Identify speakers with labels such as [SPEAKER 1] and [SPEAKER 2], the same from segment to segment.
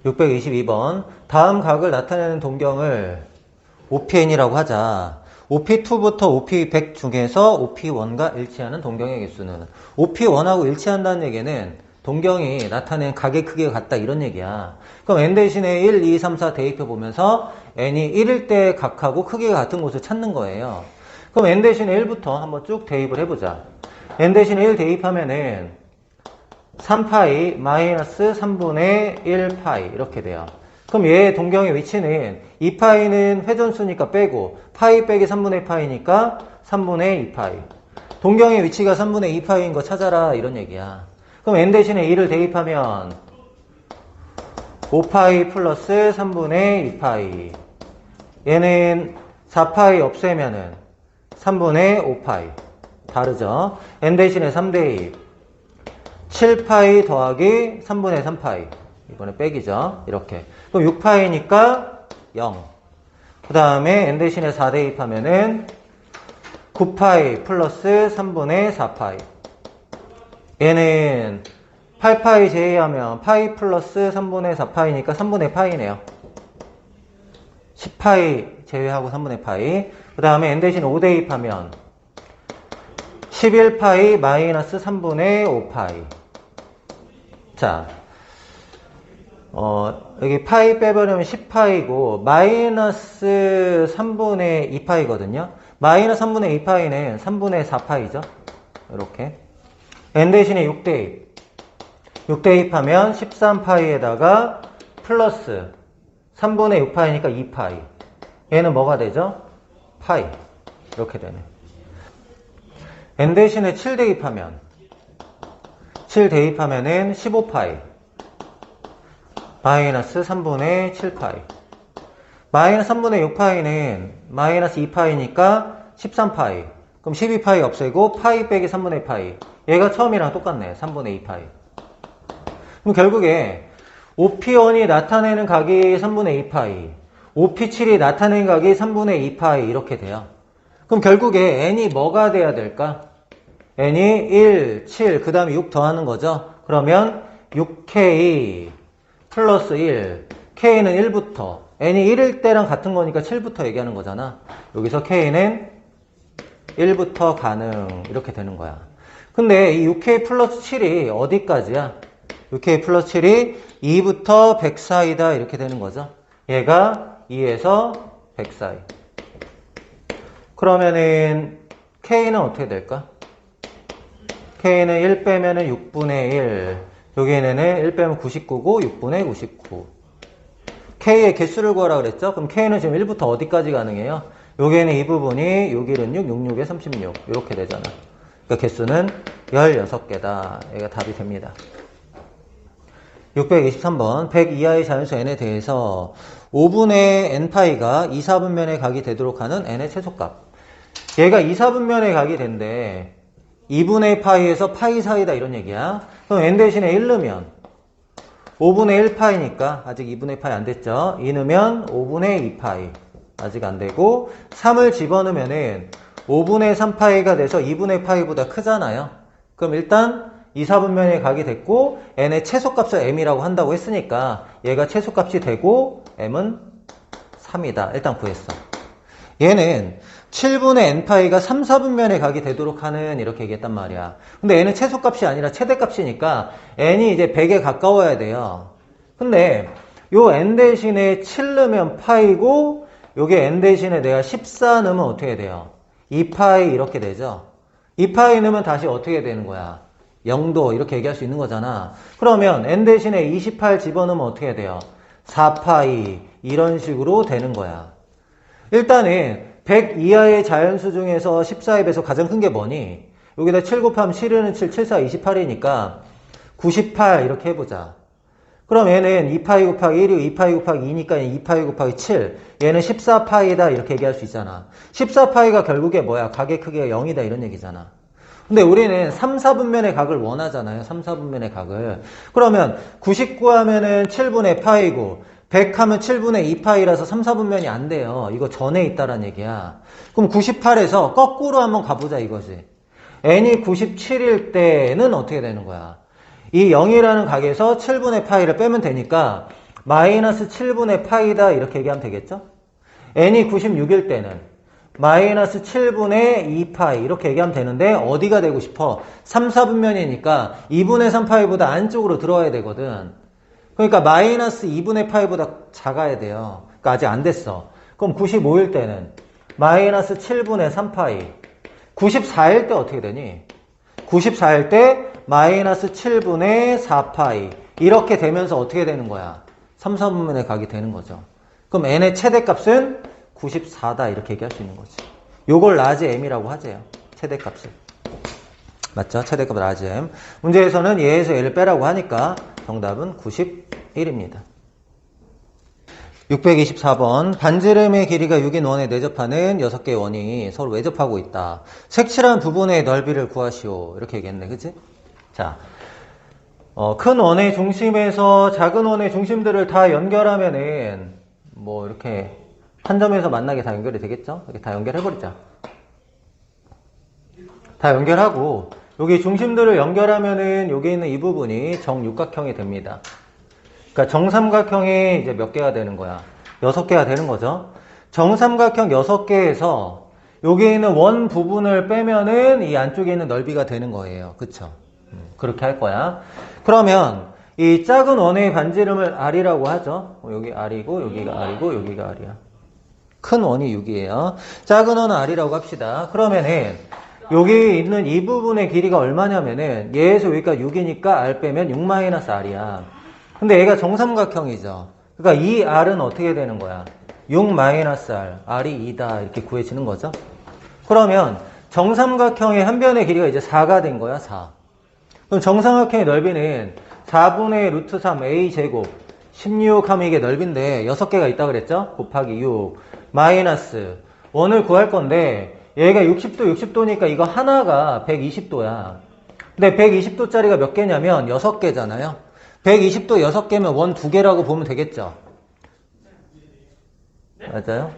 [SPEAKER 1] 622번. 다음 각을 나타내는 동경을 OPN이라고 하자. OP2부터 OP100 중에서 OP1과 일치하는 동경의 개수는, OP1하고 일치한다는 얘기는 동경이 나타낸 각의 크기가 같다 이런 얘기야. 그럼 n 대신에 1, 2, 3, 4 대입해 보면서 n이 1일 때 각하고 크기가 같은 곳을 찾는 거예요. 그럼 n 대신에 1부터 한번 쭉 대입을 해보자. n 대신에 1 대입하면은 3파이 마이너스 3분의 1파이 이렇게 돼요. 그럼 얘의 동경의 위치는 2파이는 회전수니까 빼고 파이 빼기 3분의 파이니까 3분의 2파이. 동경의 위치가 3분의 2파이인 거 찾아라 이런 얘기야. 그럼 n 대신에 2를 대입하면 5파이 플러스 3분의 2파이. 얘는 4파이 없애면은 3분의 5파이. 다르죠? n 대신에 3 대입. 7파이 더하기 3분의 3파이. 이번에 빼기죠. 이렇게. 그럼 6파이니까 0. 그 다음에 n 대신에 4 대입하면은 9파이 플러스 3분의 4파이. 얘는 8파이 제외하면 파이 플러스 3분의 4파이니까 3분의 파이네요. 10파이 제외하고 3분의 파이. 그 다음에 n 대신 5 대입하면 11파이 마이너스 3분의 5파이. 자, 여기 파이 빼버리면 10파이고 마이너스 3분의 2파이거든요. 마이너스 3분의 2파이는 3분의 4파이죠. 이렇게. n 대신에 6대입. 6대입하면 13파이에다가 플러스 3분의 6파이니까 2파이. 얘는 뭐가 되죠? 파이. 이렇게 되네. n 대신에 7 대입하면 7 대입하면은 15파이 마이너스 3분의 7파이. 마이너스 3분의 6파이는 마이너스 2파이니까 13파이. 그럼 12파이 없애고 파이 빼기 3분의 파이. 얘가 처음이랑 똑같네. 3분의 2파이. 그럼 결국에 OP1이 나타내는 각이 3분의 2파이, OP7이 나타내는 각이 3분의 2파이 이렇게 돼요. 그럼 결국에 n이 뭐가 돼야 될까? n이 1, 7, 그 다음에 6 더하는 거죠. 그러면 6k 플러스 1, k는 1부터, n이 1일 때랑 같은 거니까 7부터 얘기하는 거잖아. 여기서 k는 1부터 가능 이렇게 되는 거야. 근데 이 6k 플러스 7이 어디까지야? 6k 플러스 7이 2부터 100 사이다 이렇게 되는 거죠. 얘가 2에서 100 사이. 그러면은 k는 어떻게 될까? k는 1 빼면은 6분의 1. 여기에는 1 빼면 99고 6분의 99. k의 개수를 구하라 그랬죠? 그럼 k는 지금 1부터 어디까지 가능해요? 여기에는 이 부분이 6, 1은 6, 6, 6에 36 이렇게 되잖아. 그러니까 개수는 16개다. 얘가 답이 됩니다. 623번 100 이하의 자연수 n에 대해서 5분의 n파이가 2, 4분면의 각이 되도록 하는 n의 최소값. 얘가 2, 4분면의 각이 된대. 2분의 파이에서 파이 사이다 이런 얘기야. 그럼 n 대신에 1 넣으면 5분의 1파이니까 아직 2분의 파이 안 됐죠. 2 넣으면 5분의 2파이 아직 안 되고 3을 집어넣으면은 5분의 3파이가 돼서 2분의 파이보다 크잖아요. 그럼 일단 2, 4분면의 각이 됐고 n의 최소값을 m이라고 한다고 했으니까 얘가 최소값이 되고 m은 3이다. 일단 구했어. 얘는 7분의 n파이가 3, 4분면의 각이 되도록 하는 이렇게 얘기했단 말이야. 근데 n은 최소값이 아니라 최대값이니까 n이 이제 100에 가까워야 돼요. 근데 요 n 대신에 7 넣으면 파이고 요게 n 대신에 내가 14 넣으면 어떻게 돼요? 2파이 이렇게 되죠. 2파이 넣으면 다시 어떻게 되는 거야? 0도 이렇게 얘기할 수 있는 거잖아. 그러면 n 대신에 28 집어넣으면 어떻게 돼요? 4파이 이런 식으로 되는 거야. 일단은 100 이하의 자연수 중에서 14의 배수 가장 큰 게 뭐니? 여기다 7 곱하면 7은 7, 7, 4, 28이니까 98 이렇게 해보자. 그럼 얘는 2파이 곱하기 1이고 2파이 곱하기 2니까 2파이 곱하기 7. 얘는 14파이다 이렇게 얘기할 수 있잖아. 14파이가 결국에 뭐야? 각의 크기가 0이다 이런 얘기잖아. 근데 우리는 3, 4분면의 각을 원하잖아요. 3, 4분면의 각을. 그러면 99 하면은 7분의 파이고 100 하면 7분의 2파이라서 3, 4분면이 안 돼요. 이거 전에 있다란 얘기야. 그럼 98에서 거꾸로 한번 가보자 이거지. n이 97일 때는 어떻게 되는 거야? 이 0이라는 각에서 7분의 파이를 빼면 되니까 마이너스 7분의 파이다 이렇게 얘기하면 되겠죠? n이 96일 때는 마이너스 7분의 2파이 이렇게 얘기하면 되는데 어디가 되고 싶어? 3, 4분면이니까 2분의 3파이보다 안쪽으로 들어와야 되거든. 그러니까 마이너스 2분의 파이보다 작아야 돼요. 그러니까 아직 안 됐어. 그럼 95일 때는 마이너스 7분의 3파이 94일 때 어떻게 되니? 94일 때 마이너스 7분의 4파이 이렇게 되면서 어떻게 되는 거야? 3, 4분면에 가게 되는 거죠. 그럼 n의 최대값은 94다 이렇게 얘기할 수 있는 거지. 요걸 라지 m이라고 하재요. 최대값을. 맞죠? 최대값 라지 m. 문제에서는 얘에서 얘를 빼라고 하니까 정답은 91입니다. 624번 반지름의 길이가 6인 원에 내접하는 6개의 원이 서로 외접하고 있다. 색칠한 부분의 넓이를 구하시오. 이렇게 얘기했네. 그치? 자, 큰 원의 중심에서 작은 원의 중심들을 다 연결하면은 뭐 이렇게 한 점에서 만나게 다 연결이 되겠죠? 이렇게 다 연결해버리자. 다 연결하고 여기 중심들을 연결하면은 여기 있는 이 부분이 정육각형이 됩니다. 그러니까 정삼각형이 이제 몇 개가 되는 거야? 6개가 되는 거죠. 정삼각형 6개에서 여기 있는 원 부분을 빼면은 이 안쪽에 있는 넓이가 되는 거예요. 그쵸? 그렇게 할 거야. 그러면 이 작은 원의 반지름을 R이라고 하죠. 여기 R이고 여기가 R이고 여기가 R이야. 큰 원이 6이에요. 작은 원은 R이라고 합시다. 그러면은 여기 있는 이 부분의 길이가 얼마냐면은 얘에서 여기가 6이니까 R 빼면 6-R이야. 근데 얘가 정삼각형이죠. 그러니까 이 R은 어떻게 되는 거야? 6-R, R이 2다 이렇게 구해지는 거죠. 그러면 정삼각형의 한 변의 길이가 이제 4가 된 거야. 4. 그럼 정삼각형의 넓이는 4분의 루트 3 A제곱 16 하면 이게 넓인데 6개가 있다 그랬죠? 곱하기 6 마이너스 원을 구할 건데 얘가 60도 60도니까 이거 하나가 120도야. 근데 120도짜리가 몇 개냐면 6개잖아요. 120도 6개면 원 2개라고 보면 되겠죠? 맞아요?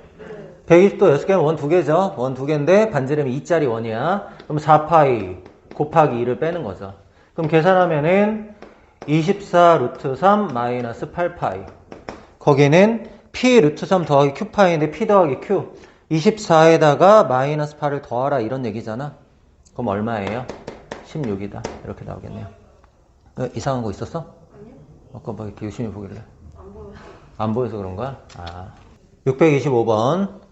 [SPEAKER 1] 120도 6개면 원 2개죠? 원 2개인데 반지름이 2짜리 원이야. 그럼 4파이 곱하기 2를 빼는 거죠. 그럼 계산하면은 24 루트 3 마이너스 8파이. 거기는 P 루트 3 더하기 Q파이인데 P 더하기 Q. 24에다가 마이너스 8을 더하라 이런 얘기잖아. 그럼 얼마예요? 16이다. 이렇게 나오겠네요. 이상한 거 있었어?
[SPEAKER 2] 아니요.
[SPEAKER 1] 아까 뭐 이렇게 열심히 보길래.
[SPEAKER 2] 안 보여요.
[SPEAKER 1] 안 보여서 그런 거야? 625번.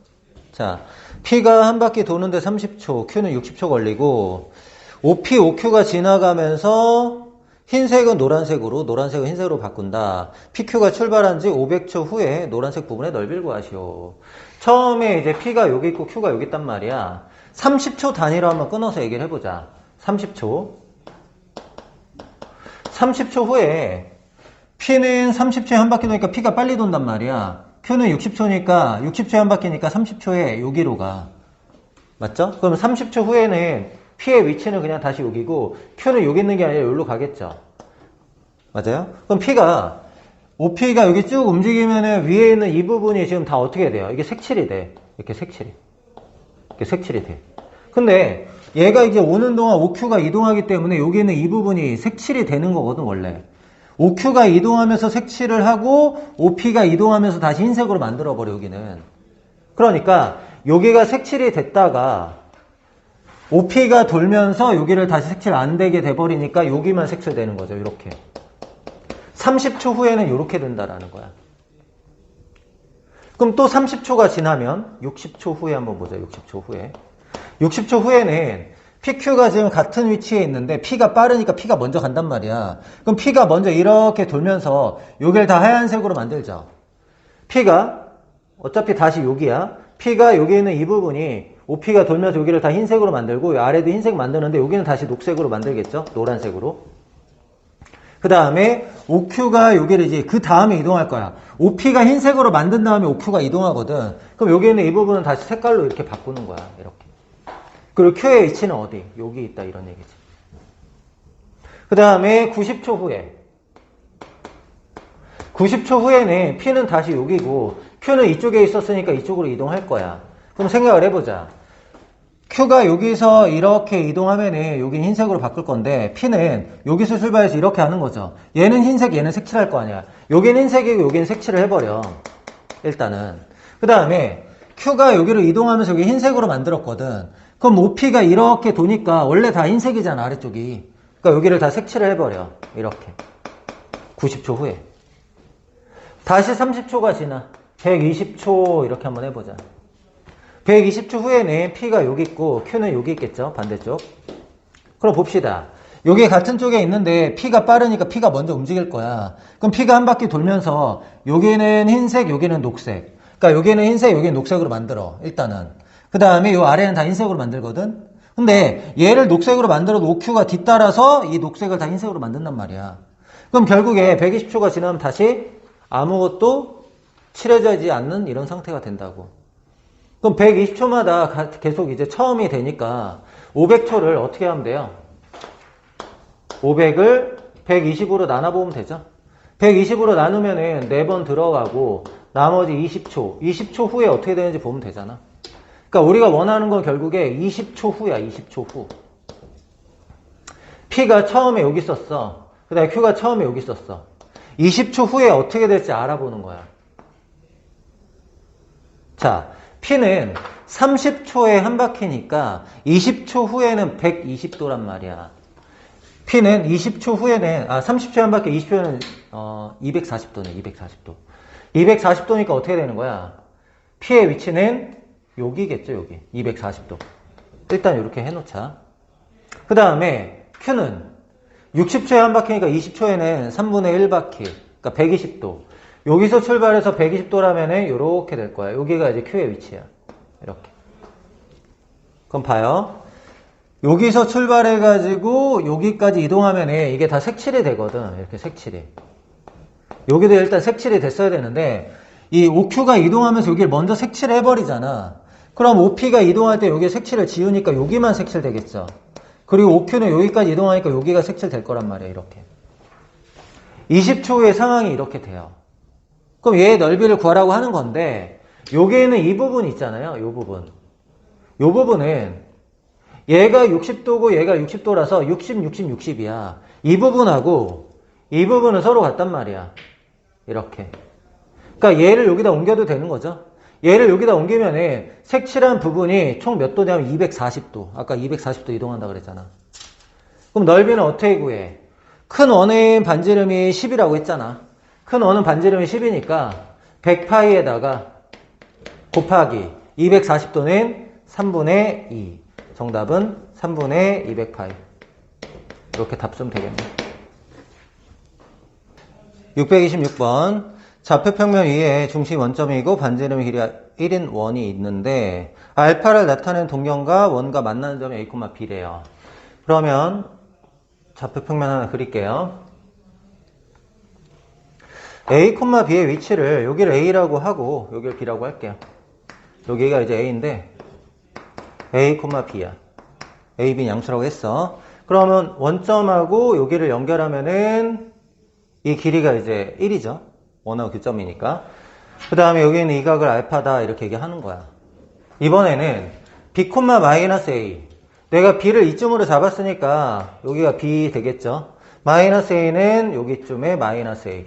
[SPEAKER 1] 자, P가 한 바퀴 도는데 30초, Q는 60초 걸리고, OP, OQ가 지나가면서 흰색은 노란색으로, 노란색은 흰색으로 바꾼다. PQ가 출발한 지 500초 후에 노란색 부분의 넓이를 구하시오. 처음에 이제 P가 여기 있고 Q가 여기 있단 말이야. 30초 단위로 한번 끊어서 얘기를 해보자. 30초. 30초 후에 P는 30초에 한 바퀴 도니까 P가 빨리 돈단 말이야. Q는 60초니까 60초에 한 바퀴니까 30초에 여기로 가. 맞죠? 그럼 30초 후에는 P의 위치는 그냥 다시 여기고 Q는 여기 있는 게 아니라 여기로 가겠죠. 맞아요? 그럼 P가 OP가 여기 쭉 움직이면은 위에 있는 이 부분이 지금 다 어떻게 돼요? 이게 색칠이 돼. 이렇게 색칠이. 이렇게 색칠이 돼. 근데 얘가 이제 오는 동안 OQ가 이동하기 때문에 여기 있는 이 부분이 색칠이 되는 거거든, 원래. OQ가 이동하면서 색칠을 하고 OP가 이동하면서 다시 흰색으로 만들어버려, 여기는. 그러니까 여기가 색칠이 됐다가 OP가 돌면서 여기를 다시 색칠 안 되게 돼버리니까 여기만 색칠되는 거죠, 이렇게. 30초 후에는 이렇게 된다라는 거야. 그럼 또 30초가 지나면 60초 후에 한번 보자. 60초 후에. 60초 후에는 PQ가 지금 같은 위치에 있는데 P가 빠르니까 P가 먼저 간단 말이야. 그럼 P가 먼저 이렇게 돌면서 여기를 다 하얀색으로 만들죠. P가 어차피 다시 여기야. P가 여기 있는 이 부분이 OP가 돌면서 여기를 다 흰색으로 만들고 아래도 흰색 만드는데 여기는 다시 녹색으로 만들겠죠. 노란색으로. 그 다음에 OQ가 여기를 이제 그 다음에 이동할 거야. OP가 흰색으로 만든 다음에 OQ가 이동하거든. 그럼 여기 있는 이 부분은 다시 색깔로 이렇게 바꾸는 거야. 이렇게. 그리고 Q의 위치는 어디? 여기 있다. 이런 얘기지. 그 다음에 90초 후에. 90초 후에는 P는 다시 여기고 Q는 이쪽에 있었으니까 이쪽으로 이동할 거야. 그럼 생각을 해보자. Q가 여기서 이렇게 이동하면은 여긴 흰색으로 바꿀 건데 P는 여기서 출발해서 이렇게 하는 거죠. 얘는 흰색, 얘는 색칠할 거 아니야. 여기는 흰색이고 여기는 색칠을 해버려. 일단은. 그 다음에 Q가 여기로 이동하면서 여기 흰색으로 만들었거든. 그럼 OP가 이렇게 도니까 원래 다 흰색이잖아, 아래쪽이. 그러니까 여기를 다 색칠을 해버려. 이렇게. 90초 후에. 다시 30초가 지나. 120초 이렇게 한번 해보자. 120초 후에는 P가 여기 있고 Q는 여기 있겠죠, 반대쪽. 그럼 봅시다. 여기 같은 쪽에 있는데 P가 빠르니까 P가 먼저 움직일 거야. 그럼 P가 한 바퀴 돌면서 여기는 흰색, 여기는 녹색. 그러니까 여기는 흰색, 여기는 녹색으로 만들어. 일단은. 그 다음에 이 아래는 다 흰색으로 만들거든. 근데 얘를 녹색으로 만들어도 OQ가 뒤따라서 이 녹색을 다 흰색으로 만든단 말이야. 그럼 결국에 120초가 지나면 다시 아무것도 칠해지지 않는 이런 상태가 된다고. 그럼 120초마다 계속 이제 처음이 되니까 500초를 어떻게 하면 돼요? 500을 120으로 나눠보면 되죠. 120으로 나누면은 4번 들어가고 나머지 20초. 20초 후에 어떻게 되는지 보면 되잖아. 그러니까 우리가 원하는 건 결국에 20초 후야. 20초 후. P가 처음에 여기 있었어. 그 다음에 Q가 처음에 여기 있었어. 20초 후에 어떻게 될지 알아보는 거야. 자, P는 30초에 한 바퀴니까 20초 후에는 120도란 말이야. P는 20초 후에는 30초에 한 바퀴 20초에는 240도네. 240도. 240도니까 어떻게 되는 거야? P의 위치는 여기겠죠. 여기. 240도. 일단 이렇게 해놓자. 그 다음에 Q는 60초에 한 바퀴니까 20초에는 3분의 1바퀴. 그러니까 120도. 여기서 출발해서 120도라면은 이렇게 될 거야. 여기가 이제 Q의 위치야. 이렇게. 그럼 봐요. 여기서 출발해가지고 여기까지 이동하면은 이게 다 색칠이 되거든. 이렇게 색칠이. 여기도 일단 색칠이 됐어야 되는데 이 OQ가 이동하면서 여기를 먼저 색칠을 해버리잖아. 그럼 OP가 이동할 때 여기에 색칠을 지우니까 여기만 색칠되겠죠. 그리고 OQ는 여기까지 이동하니까 여기가 색칠될 거란 말이야. 이렇게. 20초 후의 상황이 이렇게 돼요. 그럼 얘의 넓이를 구하라고 하는 건데 여기에는 이 부분 있잖아요. 이 부분. 이 부분은 얘가 60도고 얘가 60도라서 60, 60, 60이야. 이 부분하고 이 부분은 서로 같단 말이야. 이렇게. 그러니까 얘를 여기다 옮겨도 되는 거죠. 얘를 여기다 옮기면은 색칠한 부분이 총 몇 도냐면 240도. 아까 240도 이동한다 그랬잖아. 그럼 넓이는 어떻게 구해? 큰 원의 반지름이 10이라고 했잖아. 큰 원은 반지름이 10이니까 100파이에다가 곱하기 240도는 3분의 2. 정답은 3분의 200파이. 이렇게 답 쓰면 되겠네. 626번. 좌표평면 위에 중심 원점이고 반지름 길이 1인 원이 있는데 알파를 나타내는 동경과 원과 만나는 점이 A, B래요. 그러면 좌표평면 하나 그릴게요. A, B의 위치를 여기를 A라고 하고 여기를 B라고 할게요. 여기가 이제 A인데 A, B야. A, B 양수라고 했어. 그러면 원점하고 여기를 연결하면은 이 길이가 이제 1이죠. 원하고 교점이니까. 그 다음에 여기는 이 각을 알파다 이렇게 얘기하는 거야. 이번에는 B, A. 내가 B를 이쯤으로 잡았으니까 여기가 B 되겠죠. 마이너스 A는 여기쯤에 마이너스 A.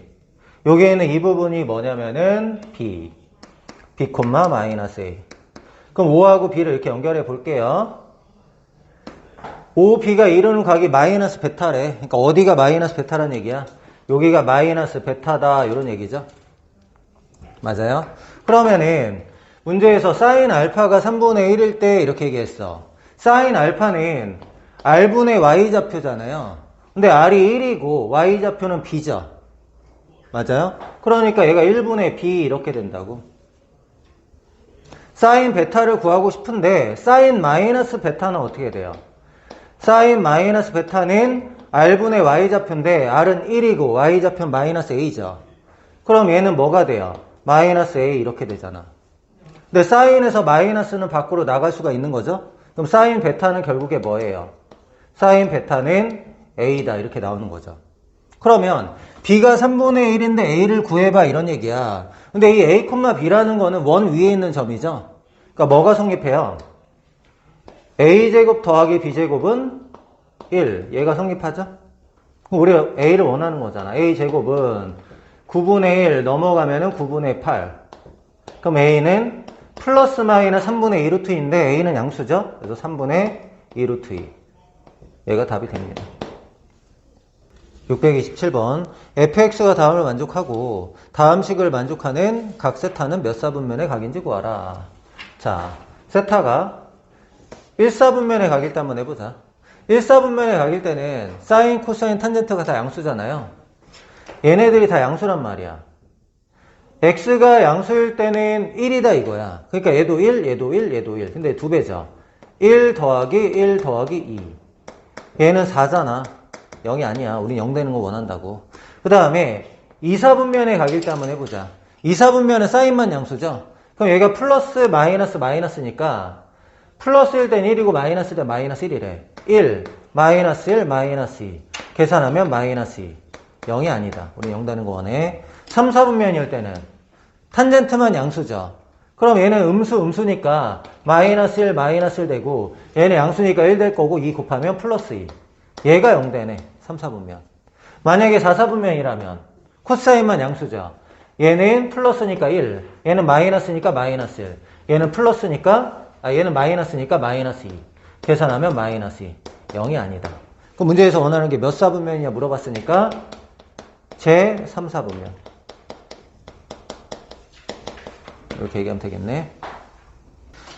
[SPEAKER 1] 여기에는 이 부분이 뭐냐면은 B, 마이너스 A. 그럼 O하고 B를 이렇게 연결해 볼게요. O, B가 이루는 각이 마이너스 베타래. 그러니까 어디가 마이너스 베타라는 얘기야? 여기가 마이너스 베타다 이런 얘기죠. 맞아요? 그러면은 문제에서 사인 알파가 3분의 1일 때 이렇게 얘기했어. 사인 알파는 R분의 Y좌표잖아요. 근데 R이 1이고 Y좌표는 B죠. 맞아요? 그러니까 얘가 1분의 B 이렇게 된다고. 사인 베타를 구하고 싶은데 사인 마이너스 베타는 어떻게 돼요? 사인 마이너스 베타는 R분의 Y좌표인데 R은 1이고 Y좌표는 마이너스 A죠. 그럼 얘는 뭐가 돼요? 마이너스 A 이렇게 되잖아. 근데 사인에서 마이너스는 밖으로 나갈 수가 있는 거죠? 그럼 사인 베타는 결국에 뭐예요? 사인 베타는 A다 이렇게 나오는 거죠. 그러면 B가 3분의 1인데 A를 구해봐 이런 얘기야. 근데 이 A, B라는 거는 원 위에 있는 점이죠. 그러니까 뭐가 성립해요? a제곱 더하기 b제곱은 1. 얘가 성립하죠? 그럼 우리가 a를 원하는 거잖아. a제곱은 9분의 1 넘어가면은 9분의 8. 그럼 a는 플러스 마이너스 3분의 2 루트 2인데 a는 양수죠? 그래서 3분의 2 루트 2. 얘가 답이 됩니다. 627번. fx가 다음을 만족하고 다음식을 만족하는 각 세타는 몇 사분면의 각인지 구하라. 자, 세타가 1사분면의 각일 때 한번 해보자. 1사분면의 각일 때는 사인, 코사인, 탄젠트가 다 양수잖아요. 얘네들이 다 양수란 말이야. x가 양수일 때는 1이다 이거야. 그러니까 얘도 1, 얘도 1, 얘도 1. 근데 두 배죠. 1 더하기 1 더하기 2. 얘는 4잖아. 0이 아니야. 우린 0 되는 거 원한다고. 그 다음에 2사분면의 각일 때 한번 해보자. 2사분면은 사인만 양수죠. 그럼 얘가 플러스 마이너스 마이너스니까 플러스일 땐 1이고 마이너스일 땐 마이너스 1이래. 1, 마이너스 1, 마이너스 2. 계산하면 마이너스 2. 0이 아니다. 우리 0 되는 거 원해. 3, 4분면일 때는 탄젠트만 양수죠. 그럼 얘는 음수니까 마이너스 1, 마이너스 1 되고 얘는 양수니까 1 될 거고 2 곱하면 플러스 2. 얘가 0 되네. 3, 4분면. 만약에 4, 4분면이라면 코사인만 양수죠. 얘는 플러스니까 1. 얘는 마이너스니까 마이너스 1. 얘는 플러스니까 얘는 마이너스니까 마이너스 2. 계산하면 마이너스 2. 0이 아니다. 그 문제에서 원하는 게 몇 사분면이냐 물어봤으니까 제 3, 4분면. 이렇게 얘기하면 되겠네.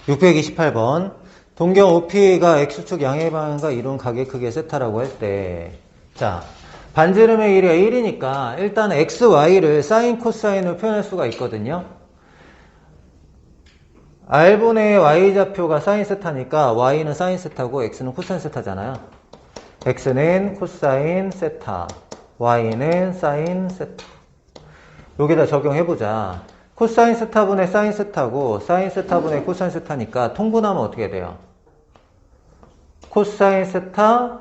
[SPEAKER 1] 628번. 동경 OP가 X축 양의 방향과 이룬 각의 크기의 세타라고 할 때, 자, 반지름의 길이가 1이니까 일단 X, Y를 사인, 코사인으로 표현할 수가 있거든요. R분의 Y좌표가 사인 세타니까 Y는 사인 세타고 X는 코사인 세타잖아요. X는 코사인 세타, Y는 사인 세타. 여기다 적용해보자. 코사인 세타분의 사인 세타고 사인 세타분의 코사인 세타니까 통분하면 어떻게 돼요? 코사인 세타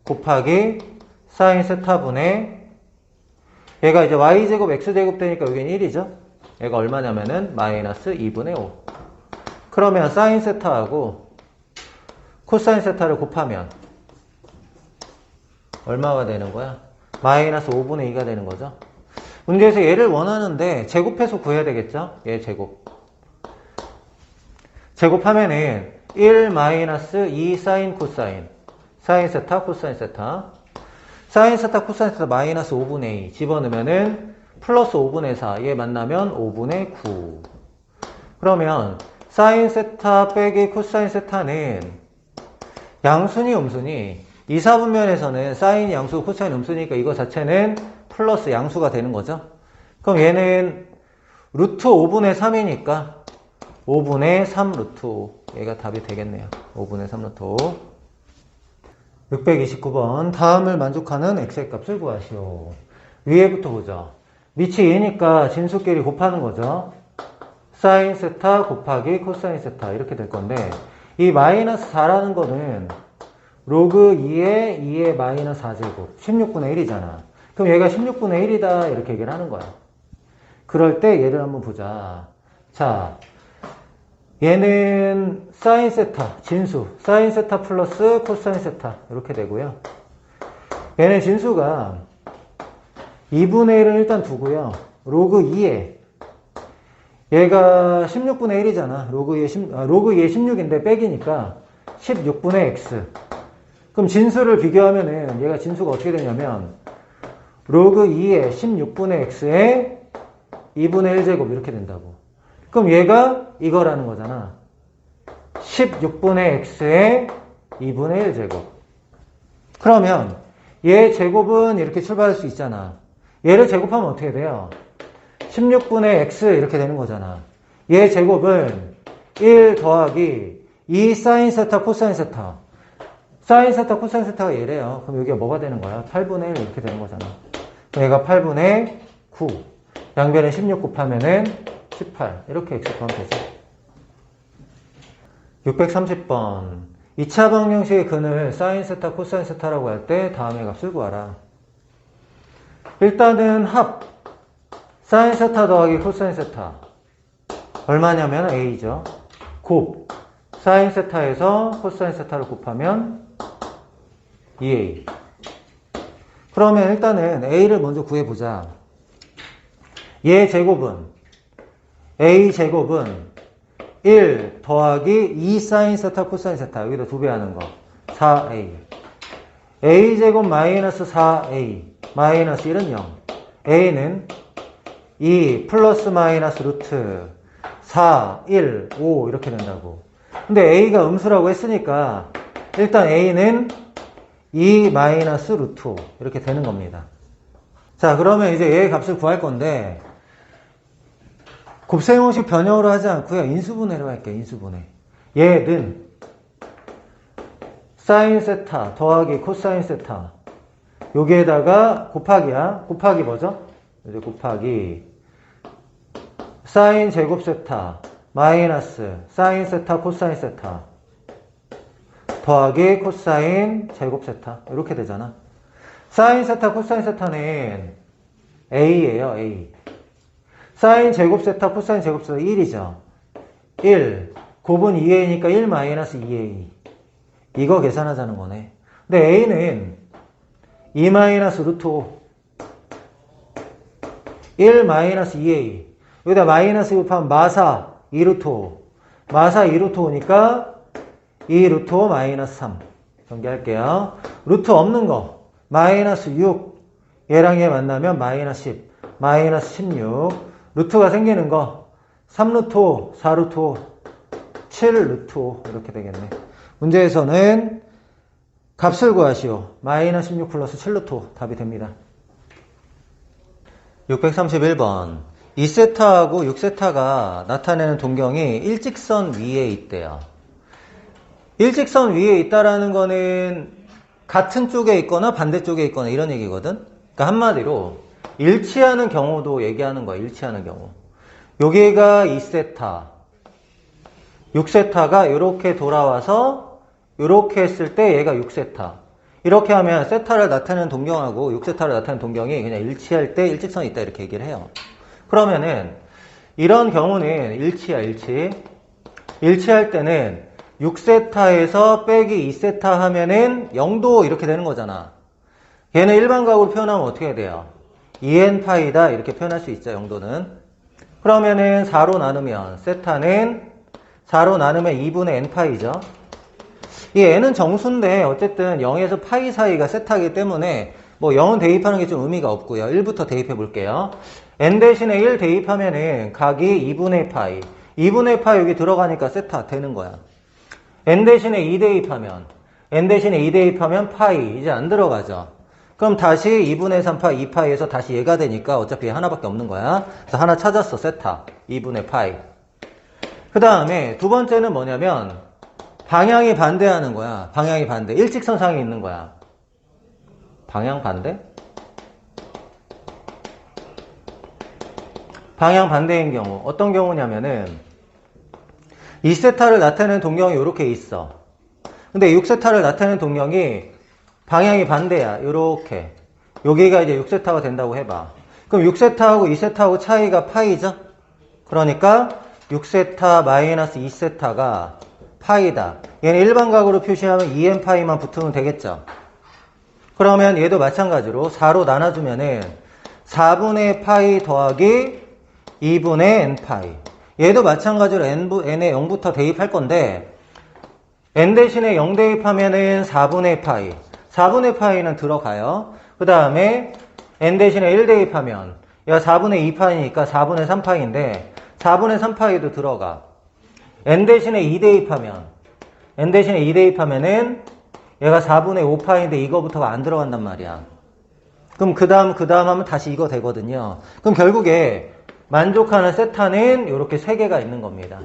[SPEAKER 1] 곱하기 사인 세타분의 얘가 이제 y제곱 x제곱 되니까 여기는 1이죠? 얘가 얼마냐면은 마이너스 2분의 5. 그러면 사인 세타하고 코사인 세타를 곱하면 얼마가 되는 거야? 마이너스 5분의 2가 되는 거죠? 문제에서 얘를 원하는데 제곱해서 구해야 되겠죠? 얘 제곱. 제곱하면은 1 마이너스 2 사인 코사인. 사인 세타 코사인 세타. 사인 세타 코사인 세타 마이너스 5분의 2 집어넣으면은 플러스 5분의 4. 얘 만나면 5분의 9. 그러면 사인 세타 빼기 코사인 세타는 양수니 음수니? 2, 4분면에서는 사인이 양수 코사인 음수니까 이거 자체는 플러스 양수가 되는 거죠. 그럼 얘는 루트 5분의 3이니까 5분의 3 루트 5. 얘가 답이 되겠네요. 5분의 3 루트 5. 629번. 다음을 만족하는 x의 값을 구하시오. 위에부터 보죠. 밑이 2니까 진수끼리 곱하는 거죠. 사인 세타 곱하기 코사인 세타 이렇게 될 건데 이 마이너스 4라는 거는 로그 2의 2의 마이너스 4제곱 16분의 1이잖아. 그럼 얘가 16분의 1이다 이렇게 얘기를 하는 거야. 그럴 때 얘를 한번 보자. 자, 얘는 사인 세타 진수 사인 세타 플러스 코사인 세타 이렇게 되고요. 얘는 진수가 2분의 1은 일단 두고요. 로그 2에 얘가 16분의 1이잖아. 로그 2에 16인데 빼기니까 16분의 x. 그럼 진수를 비교하면은 얘가 진수가 어떻게 되냐면 로그 2에 16분의 x에 2분의 1제곱 이렇게 된다고. 그럼 얘가 이거라는 거잖아. 16분의 x에 2분의 1제곱. 그러면 얘 제곱은 이렇게 출발할 수 있잖아. 얘를 제곱하면 어떻게 돼요? 16분의 x 이렇게 되는 거잖아. 얘 제곱은 1 더하기 2 사인 세타 코사인 세타. 사인 세타 코사인 세타가 얘래요. 그럼 여기가 뭐가 되는 거야? 8분의 1 이렇게 되는 거잖아. 그럼 얘가 8분의 9. 양변에 16 곱하면은 18. 이렇게 x 곱하면 되죠. 630번. 2차 방정식의 근을 사인 세타 코사인 세타라고 할 때 다음의 값을 구하라. 일단은 합 사인 세타 더하기 코사인 세타 얼마냐면 a죠. 곱 사인 세타에서 코사인 세타를 곱하면 2a. 그러면 일단은 a를 먼저 구해보자. 얘 제곱은 a 제곱은 1 더하기 2 사인 세타 코사인 세타, 여기다 2배 하는 거 4a. a 제곱 마이너스 4a 마이너스 1은 0. a는 2 플러스 마이너스 루트 4, 1, 5 이렇게 된다고. 근데 a가 음수라고 했으니까 일단 a는 2 마이너스 루트 5 이렇게 되는 겁니다. 자, 그러면 이제 얘의 값을 구할 건데 곱셈 형식 변형으로 하지 않고요. 인수분해로 할게요. 인수분해. 얘는 사인 세타 더하기 코사인 세타, 여기에다가 곱하기야. 곱하기 뭐죠? 이제 곱하기 사인 제곱 세타 마이너스 사인 세타 코사인 세타 더하기 코사인 제곱 세타, 이렇게 되잖아. 사인 세타 코사인 세타는 a예요. a. 사인 제곱 세타 코사인 제곱 세타 1이죠. 1 곱은 2a니까 1 마이너스 2a. 이거 계산하자는 거네. 근데 a는 2 마이너스 루트 5 1 마이너스 2a. 여기다 마이너스 곱하면 마사 2 루트 5. 마사 2 루트 5니까 2 루트 5 마이너스 3. 전개할게요. 루트 없는 거 마이너스 6. 얘랑 얘 만나면 마이너스 10. 마이너스 16. 루트가 생기는 거 3 루트 5, 4 루트 5, 7 루트 5 이렇게 되겠네. 문제에서는 값을 구하시오. 마이너스 16 플러스 7 루트 5 답이 됩니다. 631번. 2세타하고 6세타가 나타내는 동경이 일직선 위에 있대요. 일직선 위에 있다라는 거는 같은 쪽에 있거나 반대쪽에 있거나 이런 얘기거든. 그러니까 한마디로 일치하는 경우도 얘기하는 거야. 일치하는 경우. 여기가 2세타, 6세타가 이렇게 돌아와서 이렇게 했을 때 얘가 6세타. 이렇게 하면 세타를 나타내는 동경하고 6세타를 나타내는 동경이 그냥 일치할 때 일직선이 있다 이렇게 얘기를 해요. 그러면은 이런 경우는 일치야. 일치. 일치할 때는 6세타에서 빼기 2세타 하면은 0도 이렇게 되는 거잖아. 얘는 일반각으로 표현하면 어떻게 돼요? 2n파이다 이렇게 표현할 수 있죠. 0도는. 그러면은 4로 나누면 세타는 4로 나누면 2분의 n파이죠. 이 n은 정수인데 어쨌든 0에서 파이 사이가 세타이기 때문에 뭐 0은 대입하는 게 좀 의미가 없고요. 1부터 대입해 볼게요. n 대신에 1 대입하면은 각이 2분의 파이. 2분의 파이 여기 들어가니까 세타 되는 거야. n 대신에 2 대입하면 n 대신에 2 대입하면 파이 이제 안 들어가죠. 그럼 다시 2분의 3파이 2파이에서 다시 얘가 되니까 어차피 하나밖에 없는 거야. 그래서 하나 찾았어. 세타 2분의 파이. 그 다음에 두 번째는 뭐냐면 방향이 반대하는 거야. 방향이 반대. 일직선상에 있는 거야. 방향 반대? 방향 반대인 경우. 어떤 경우냐면은 2세타를 나타내는 동경이 이렇게 있어. 근데 6세타를 나타내는 동경이 방향이 반대야. 이렇게. 여기가 이제 6세타가 된다고 해봐. 그럼 6세타하고 2세타하고 차이가 파이죠? 그러니까 6세타 마이너스 2세타가 파이다. 얘는 일반각으로 표시하면 2n파이만 붙으면 되겠죠? 그러면 얘도 마찬가지로 4로 나눠주면은 4분의 파이 더하기 2분의 n파이. 얘도 마찬가지로 n에 0부터 대입할 건데 n 대신에 0 대입하면은 4분의 파이. 4분의 파이는 들어가요. 그 다음에 n 대신에 1 대입하면 얘가 4분의 2파이니까 4분의 3파이인데 4분의 3파이도 들어가. n 대신에 2 대입하면 n 대신에 2 대입하면은 얘가 4분의 5파인데 이거부터가 안 들어간단 말이야. 그럼 그 다음 하면 다시 이거 되거든요. 그럼 결국에 만족하는 세타는 이렇게 3개가 있는 겁니다.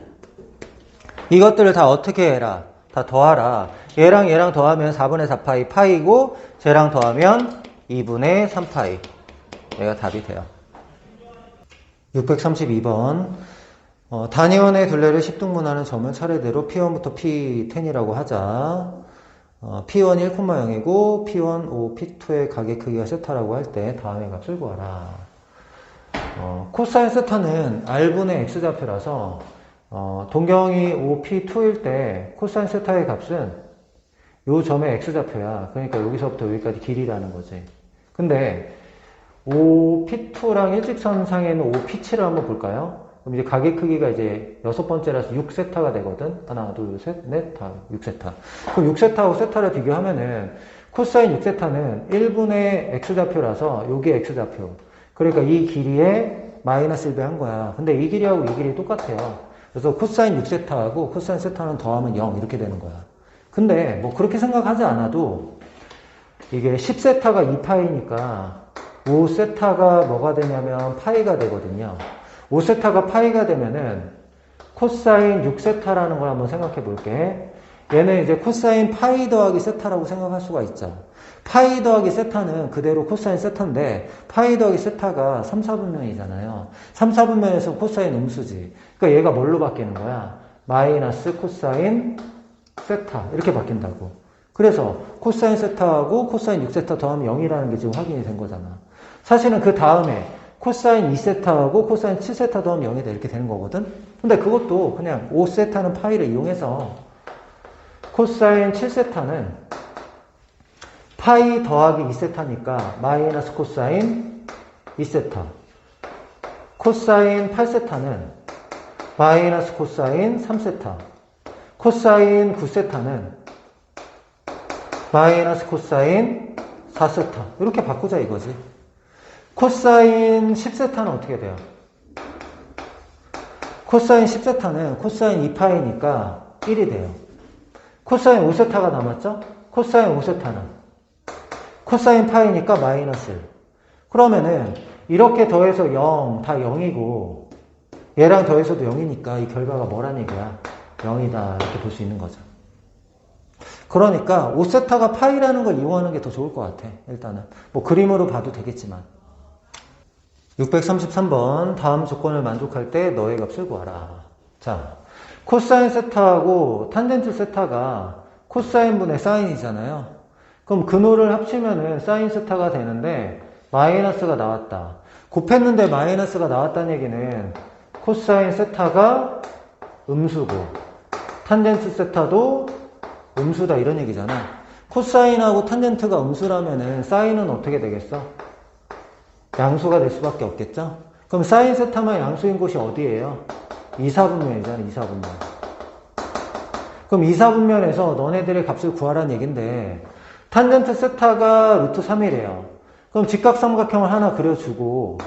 [SPEAKER 1] 이것들을 다 어떻게 해라? 다 더하라. 얘랑 더하면 4분의 4파이 파이고 쟤랑 더하면 2분의 3파이. 얘가 답이 돼요. 632번. 단위원의 둘레를 십등분하는 점은 차례대로 P1부터 P10이라고 하자. P1 1,0이고 P1 5, P2의 각의 크기가 세타라고 할 때 다음의 값을 구하라. 코사인 세타는 R분의 X좌표라서 동경이 OP2일 때 코사인 세타의 값은 요 점의 x좌표야. 그러니까 여기서부터 여기까지 길이라는 거지. 근데 OP2랑 일직선상에 있는 OP7을 한번 볼까요? 그럼 이제 가게 크기가 이제 6번째라서 6세타가 되거든? 하나, 둘, 셋, 넷, 다 6세타. 그럼 6세타하고 세타를 비교하면은 코사인 6세타는 1분의 x좌표라서 요게 x좌표. 그러니까 이 길이에 마이너스 1배 한 거야. 근데 이 길이하고 이 길이 똑같아요. 그래서 코사인 6세타하고 코사인 세타는 더하면 0 이렇게 되는 거야. 근데 뭐 그렇게 생각하지 않아도 이게 10세타가 2파이니까 5세타가 뭐가 되냐면 파이가 되거든요. 5세타가 파이가 되면은 코사인 6세타라는 걸 한번 생각해 볼게. 얘는 이제 코사인 파이 더하기 세타라고 생각할 수가 있죠. 파이 더하기 세타는 그대로 코사인 세타인데 파이 더하기 세타가 3, 4분면이잖아요. 3, 4분면에서 코사인 음수지. 그러니까 얘가 뭘로 바뀌는 거야? 마이너스 코사인 세타 이렇게 바뀐다고. 그래서 코사인 세타하고 코사인 6세타 더하면 0이라는 게 지금 확인이 된 거잖아. 사실은 그 다음에 코사인 2세타하고 코사인 7세타 더하면 0이 돼 이렇게 되는 거거든. 근데 그것도 그냥 5세타는 파이를 이용해서 코사인 7세타는 파이 더하기 2세타니까 마이너스 코사인 2세타. 코사인 8세타는 마이너스 코사인 3세타. 코사인 9세타는 마이너스 코사인 4세타. 이렇게 바꾸자 이거지. 코사인 10세타는 어떻게 돼요? 코사인 10세타는 코사인 2파이니까 1이 돼요. 코사인 5세타가 남았죠? 코사인 5세타는 코사인 파이니까 마이너스 1. 그러면은 이렇게 더해서 0, 다 0이고 얘랑 더해서도 0이니까 이 결과가 뭐란 얘기야? 0이다 이렇게 볼 수 있는 거죠. 그러니까 5세타가 파이라는 걸 이용하는 게 더 좋을 것 같아. 일단은 뭐 그림으로 봐도 되겠지만. 633번 다음 조건을 만족할 때 너의 값을 구하라. 자, 코사인 세타하고 탄젠트 세타가 코사인분의 사인이잖아요. 그럼 근호를 합치면은 사인 세타가 되는데 마이너스가 나왔다. 곱했는데 마이너스가 나왔다는 얘기는 코사인 세타가 음수고 탄젠트 세타도 음수다 이런 얘기잖아. 코사인하고 탄젠트가 음수라면은 사인은 어떻게 되겠어? 양수가 될 수밖에 없겠죠? 그럼 사인 세타만 양수인 곳이 어디예요? 2, 4분면이잖아, 2, 4분면. 그럼 2, 4분면에서 너네들의 값을 구하라는 얘긴데, 탄젠트 세타가 루트 3이래요. 그럼 직각삼각형을 하나 그려주고,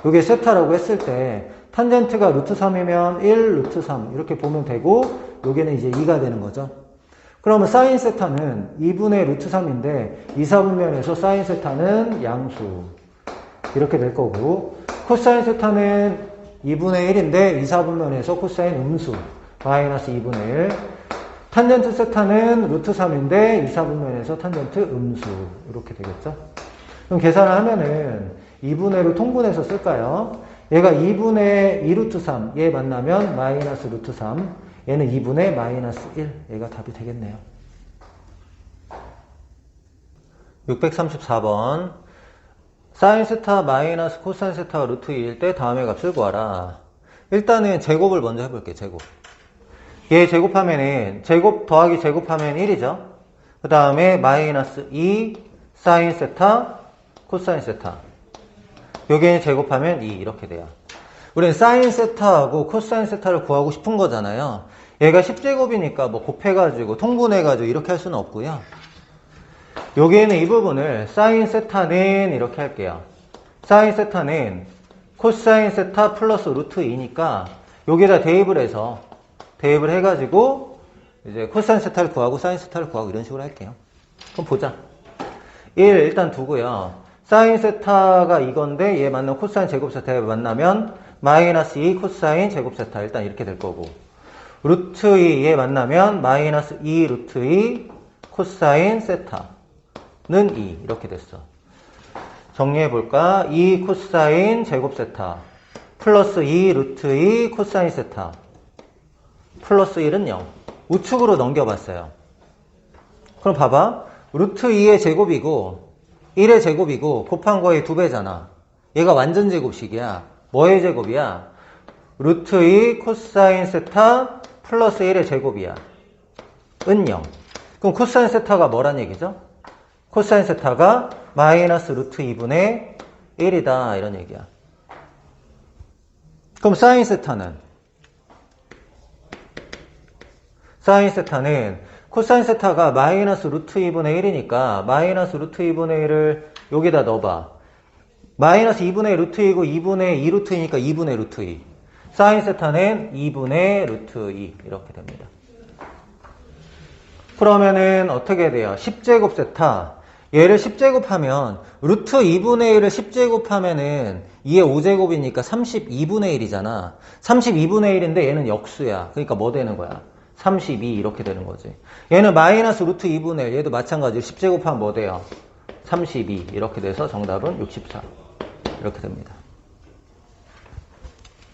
[SPEAKER 1] 이게 세타라고 했을 때, 탄젠트가 루트 3이면 1, 루트 3, 이렇게 보면 되고, 여기는 이제 2가 되는 거죠. 그러면 사인 세타는 2분의 루트 3인데, 2, 4분면에서 사인 세타는 양수. 이렇게 될 거고, 코사인 세타는 2분의 1인데 2, 4분면에서 코사인 음수 마이너스 2분의 1. 탄젠트 세타는 루트 3인데 2, 4분면에서 탄젠트 음수 이렇게 되겠죠. 그럼 계산을 하면은 2분의 1을 통분해서 쓸까요? 얘가 2분의 2 루트 3, 얘 만나면 마이너스 루트 3, 얘는 2분의 마이너스 1, 얘가 답이 되겠네요. 634번 사인 세타 마이너스 코사인 세타가 루트 2일 때 다음의 값을 구하라. 일단은 제곱을 먼저 해볼게요. 제곱. 얘 제곱하면은 제곱 더하기 제곱하면 1이죠. 그 다음에 마이너스 2 사인 세타 코사인 세타. 요게 제곱하면 2 이렇게 돼요. 우리는 사인 세타하고 코사인 세타를 구하고 싶은 거잖아요. 얘가 10제곱이니까 뭐 곱해가지고 통분해가지고 이렇게 할 수는 없고요. 여기에는 이 부분을 사인 세타는 이렇게 할게요. 사인 세타는 코사인 세타 플러스 루트 2니까 여기에다 대입을 해가지고 이제 코사인 세타를 구하고 사인 세타를 구하고 이런 식으로 할게요. 그럼 보자. 1 일단 두고요. 사인 세타가 이건데 얘 만나면 코사인 제곱 세타 만나면 마이너스 2 코사인 제곱 세타 일단 이렇게 될 거고 루트 2 얘 만나면 마이너스 2 루트 2 코사인 세타 는 2 이렇게 됐어. 정리해볼까? 2 코사인 제곱 세타 플러스 2 루트 2 코사인 세타 플러스 1은 0. 우측으로 넘겨봤어요. 그럼 봐봐. 루트 2의 제곱이고 1의 제곱이고 곱한 거의 2배잖아. 얘가 완전 제곱식이야. 뭐의 제곱이야? 루트 2 코사인 세타 플러스 1의 제곱이야. 은 0. 그럼 코사인 세타가 뭐란 얘기죠? 코사인 세타가 마이너스 루트 2분의 1이다. 이런 얘기야. 그럼 사인 세타는? 사인 세타는 코사인 세타가 마이너스 루트 2분의 1이니까 마이너스 루트 2분의 1을 여기다 넣어봐. 마이너스 2분의 루트 2고 2분의 2 루트 2니까 2분의 루트 2. 사인 세타는 2분의 루트 2 이렇게 됩니다. 그러면은 어떻게 돼요? 10제곱 세타. 얘를 10제곱하면 루트 2분의 1을 10제곱하면은 2의 5제곱이니까 32분의 1이잖아. 32분의 1인데 얘는 역수야. 그러니까 뭐 되는 거야? 32 이렇게 되는 거지. 얘는 마이너스 루트 2분의 1. 얘도 마찬가지로 10제곱하면 뭐 돼요? 32 이렇게 돼서 정답은 64 이렇게 됩니다.